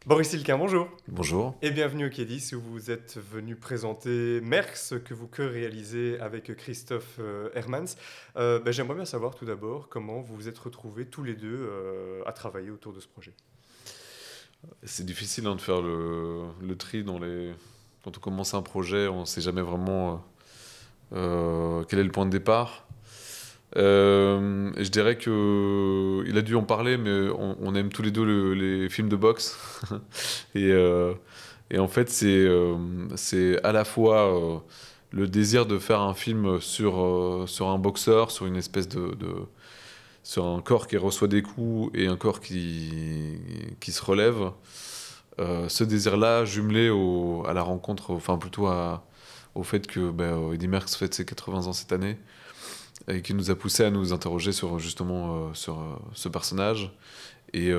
Boris Silquin, bonjour. Bonjour. Et bienvenue au Kédis où vous êtes venu présenter Merx que vous co-réalisez avec Christophe Hermans. J'aimerais bien savoir tout d'abord comment vous vous êtes retrouvés tous les deux à travailler autour de ce projet. C'est difficile de faire le tri dans les. Quand on commence un projet, on ne sait jamais vraiment quel est le point de départ. Je dirais que il a dû en parler, mais on aime tous les deux les films de boxe. et, euh, et en fait, c'est à la fois le désir de faire un film sur un boxeur, sur une espèce sur un corps qui reçoit des coups et un corps qui se relève. Ce désir-là, jumelé à la rencontre, enfin plutôt au fait que Eddy Merckx fête ses 80 ans cette année, et qui nous a poussé à nous interroger sur justement sur ce personnage, et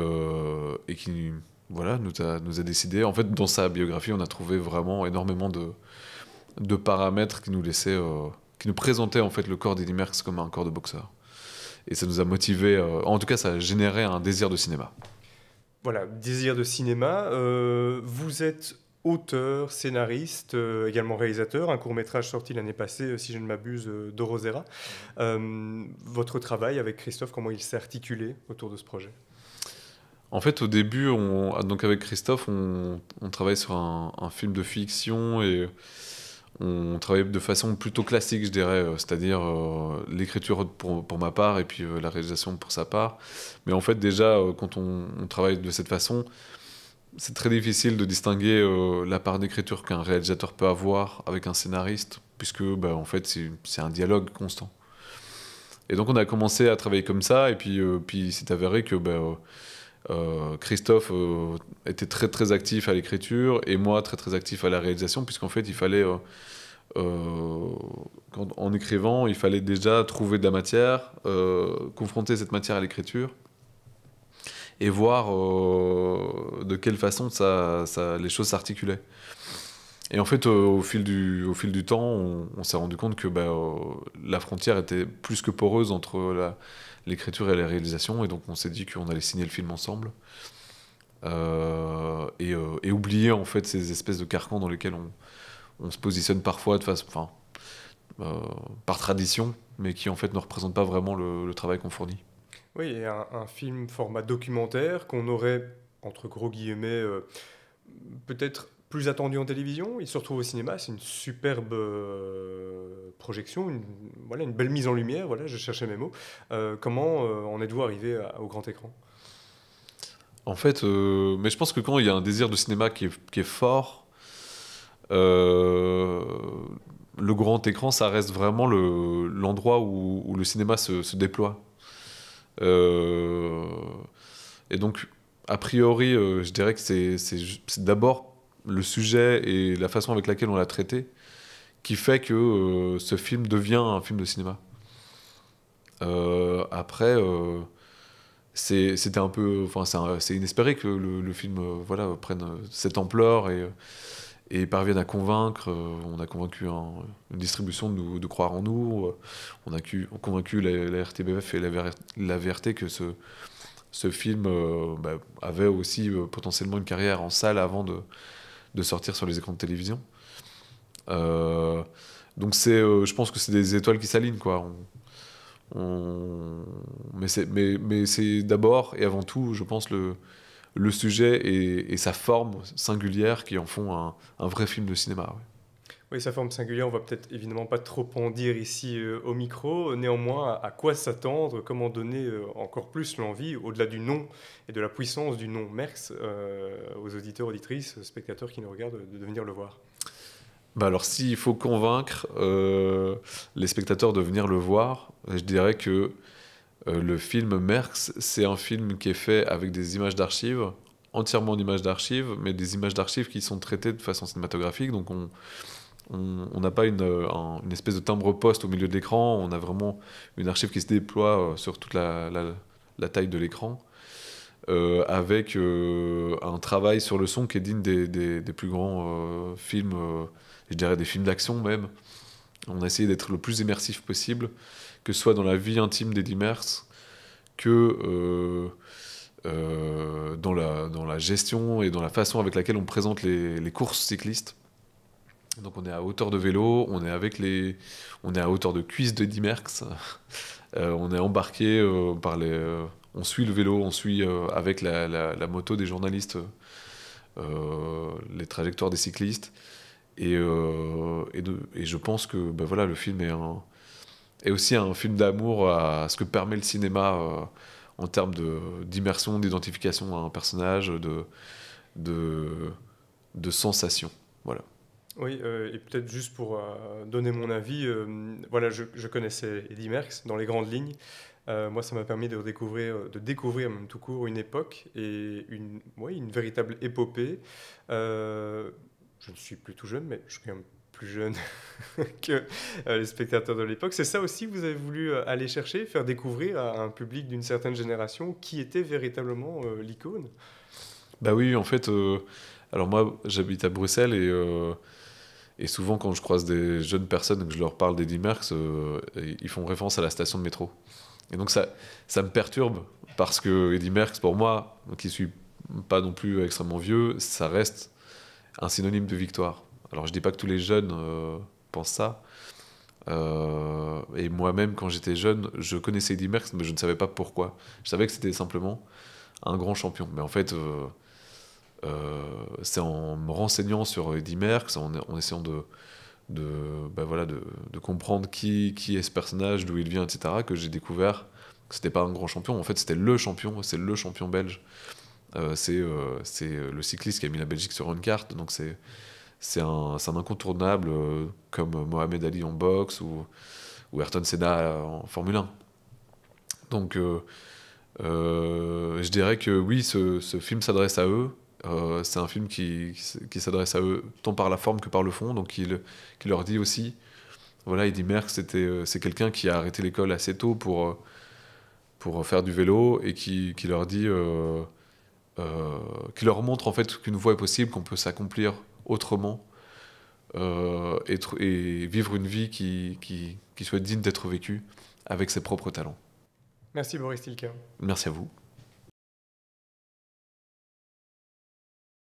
qui voilà, nous a décidé. En fait, dans sa biographie, on a trouvé vraiment énormément de paramètres qui nous laissaient, qui nous présentaient en fait le corps d'Eddy Merckx comme un corps de boxeur. Et ça nous a motivé, en tout cas, ça a généré un désir de cinéma. Voilà, désir de cinéma. Vous êtes auteur, scénariste, également réalisateur. Un court-métrage sorti l'année passée, si je ne m'abuse, d'Orosera. Votre travail avec Christophe, comment il s'est articulé autour de ce projet? En fait, au début, donc avec Christophe, on travaille sur un film de fiction et on travaille de façon plutôt classique, je dirais, c'est-à-dire l'écriture pour ma part et puis la réalisation pour sa part. Mais en fait, déjà, quand on travaille de cette façon, c'est très difficile de distinguer la part d'écriture qu'un réalisateur peut avoir avec un scénariste, puisque en fait, c'est un dialogue constant. Et donc, on a commencé à travailler comme ça, et puis il s'est avéré que Christophe était très très actif à l'écriture et moi très très actif à la réalisation, puisqu'en fait il fallait en écrivant il fallait déjà trouver de la matière, confronter cette matière à l'écriture et voir de quelle façon les choses s'articulaient. Et en fait, au fil du temps, on s'est rendu compte que la frontière était plus que poreuse entre l'écriture et la réalisation, et donc on s'est dit qu'on allait signer le film ensemble, et oublier en fait ces espèces de carcans dans lesquels on se positionne parfois de façon, enfin, par tradition, mais qui en fait ne représentent pas vraiment le travail qu'on fournit. Oui, et un film format documentaire qu'on aurait, entre gros guillemets, peut-être plus attendu en télévision. Il se retrouve au cinéma, c'est une superbe projection, voilà, une belle mise en lumière, voilà, je cherchais mes mots. Comment en êtes-vous arrivé au grand écran? En fait, mais je pense que quand il y a un désir de cinéma qui est fort, euh, le grand écran, ça reste vraiment l'endroit où le cinéma se déploie. Euh, et donc, a priori, je dirais que c'est d'abord le sujet et la façon avec laquelle on l'a traité qui fait que ce film devient un film de cinéma. Après, c'était un peu, enfin, c'est inespéré que le film, voilà, prenne cette ampleur et parvienne à convaincre. On a convaincu une distribution de croire en nous. On a convaincu la RTBF et la VRT que ce film avait aussi potentiellement une carrière en salle avant de sortir sur les écrans de télévision. Euh, donc je pense que c'est des étoiles qui s'alignent, quoi. Mais c'est d'abord et avant tout, je pense, le sujet et sa forme singulière qui en font un vrai film de cinéma. Ouais. Oui, sa forme singulière, on va peut-être évidemment pas trop en dire ici au micro. Néanmoins, à quoi s'attendre, comment donner encore plus l'envie, au-delà du nom et de la puissance du nom Merx, aux auditeurs, auditrices, spectateurs qui nous regardent, de venir le voir. Alors, s'il faut convaincre les spectateurs de venir le voir, je dirais que le film Merx, c'est un film qui est fait avec des images d'archives, entièrement d'images d'archives, mais des images d'archives qui sont traitées de façon cinématographique. Donc, on n'a pas une espèce de timbre-poste au milieu de l'écran, on a vraiment une archive qui se déploie sur toute la taille de l'écran, avec un travail sur le son qui est digne des plus grands films, je dirais des films d'action même. On a essayé d'être le plus immersif possible, que ce soit dans la vie intime d'Eddie Merckx, que dans la gestion et dans la façon avec laquelle on présente les courses cyclistes. Donc on est à hauteur de vélo, on est à hauteur de cuisse de Eddy Merckx, on est embarqué on suit le vélo, on suit avec la moto des journalistes les trajectoires des cyclistes. Et je pense que voilà, le film est aussi un film d'amour à ce que permet le cinéma en termes d'immersion, d'identification à un personnage, de sensation. Voilà. Oui, et peut-être juste pour donner mon avis, voilà, je connaissais Eddy Merckx dans les grandes lignes. Moi, ça m'a permis de découvrir même tout court une époque et une véritable épopée. Je ne suis plus tout jeune, mais je suis quand même plus jeune que les spectateurs de l'époque. C'est ça aussi que vous avez voulu aller chercher, faire découvrir à un public d'une certaine génération qui était véritablement l'icône. Bah oui, en fait, alors moi, j'habite à Bruxelles et souvent quand je croise des jeunes personnes et que je leur parle d'Eddy Merckx, ils font référence à la station de métro. Et donc ça me perturbe parce que Eddy Merckx, pour moi, qui suis pas non plus extrêmement vieux, ça reste un synonyme de victoire. Alors je dis pas que tous les jeunes pensent ça. Et moi-même, quand j'étais jeune, je connaissais Eddy Merckx, mais je ne savais pas pourquoi. Je savais que c'était simplement un grand champion. Mais en fait, c'est en me renseignant sur Eddy Merckx, en essayant de comprendre qui est ce personnage, d'où il vient, etc., que j'ai découvert que c'était pas un grand champion. En fait, c'était le champion, c'est le champion belge. C'est le cycliste qui a mis la Belgique sur une carte, donc c'est un incontournable, comme Mohamed Ali en boxe ou Ayrton Senna en Formule 1. Donc je dirais que oui, ce film s'adresse à eux. C'est un film qui s'adresse à eux tant par la forme que par le fond, donc qui leur dit aussi, voilà, Eddy Merckx, c'est quelqu'un qui a arrêté l'école assez tôt pour faire du vélo et qui leur dit, qui leur montre en fait qu'une voie est possible, qu'on peut s'accomplir autrement et vivre une vie qui soit digne d'être vécue avec ses propres talents. Merci Boris Tilker. Merci à vous.